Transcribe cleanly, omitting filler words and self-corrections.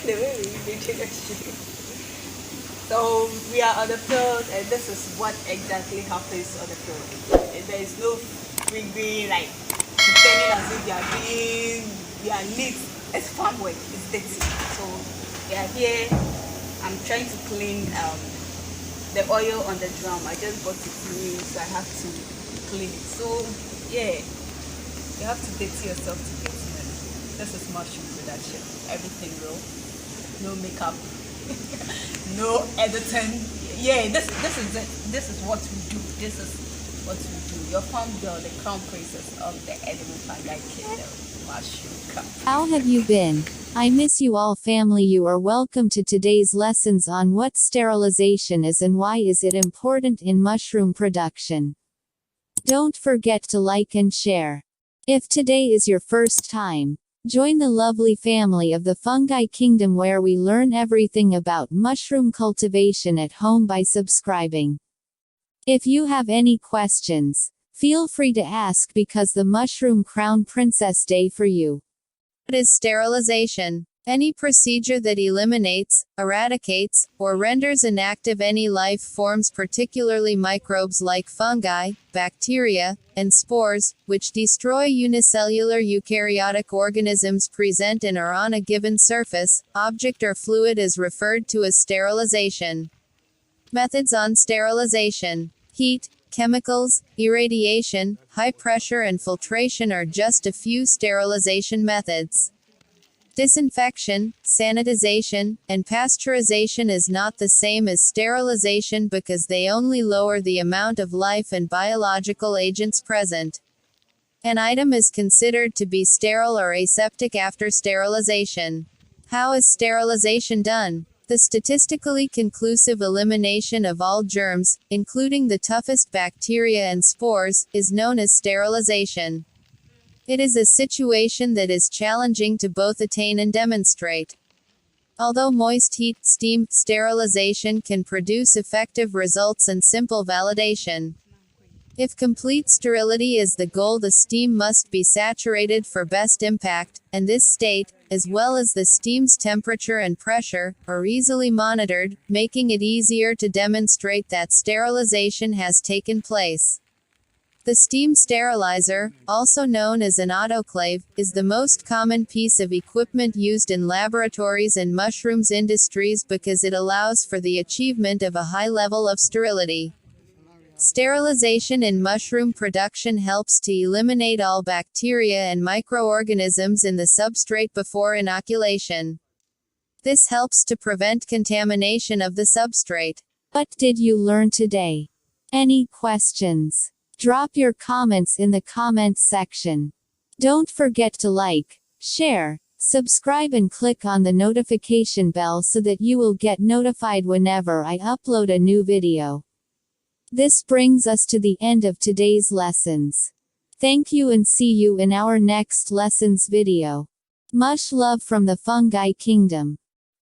the way we usually shoot. So we are on the field, and this is what exactly happens on the field. And there is no free like pretending as if you are neat. It's farm work. It's dirty. So we are here. I'm trying to clean the oil on the drum. I just bought it new, so I have to clean it. So yeah, you have to dirty yourself to get money. This is mushroom production. Everything real. No makeup. No editing. Yeah, this is it. This is what we do. This is what we do. Your farm girl, the crown princess of the edible fungi kingdom. Mushroom. How have you been? I miss you all, family. You are welcome to today's lessons on what sterilization is and why is it important in mushroom production. Don't forget to like and share. If today is your first time, join the lovely family of the Fungi Kingdom where we learn everything about mushroom cultivation at home by subscribing. If you have any questions, feel free to ask because the Mushroom Crown Princess Day for you. What is sterilization? Any procedure that eliminates, eradicates, or renders inactive any life forms, particularly microbes like fungi, bacteria, and spores, which destroy unicellular eukaryotic organisms present in or on a given surface, object or fluid is referred to as sterilization. Methods on sterilization. Heat, chemicals, irradiation, high pressure and filtration are just a few sterilization methods. Disinfection, sanitization, and pasteurization is not the same as sterilization because they only lower the amount of life and biological agents present. An item is considered to be sterile or aseptic after sterilization. How is sterilization done? The statistically conclusive elimination of all germs, including the toughest bacteria and spores, is known as sterilization. It is a situation that is challenging to both attain and demonstrate. Although moist heat, steam, sterilization can produce effective results and simple validation. If complete sterility is the goal, the steam must be saturated for best impact, and this state, as well as the steam's temperature and pressure, are easily monitored, making it easier to demonstrate that sterilization has taken place. The steam sterilizer, also known as an autoclave, is the most common piece of equipment used in laboratories and mushrooms industries because it allows for the achievement of a high level of sterility. Sterilization in mushroom production helps to eliminate all bacteria and microorganisms in the substrate before inoculation. This helps to prevent contamination of the substrate. What did you learn today? Any questions? Drop your comments in the comments section. Don't forget to like, share, subscribe and click on the notification bell so that you will get notified whenever I upload a new video. This brings us to the end of today's lessons. Thank you and see you in our next lessons video. Much love from the Fungi Kingdom.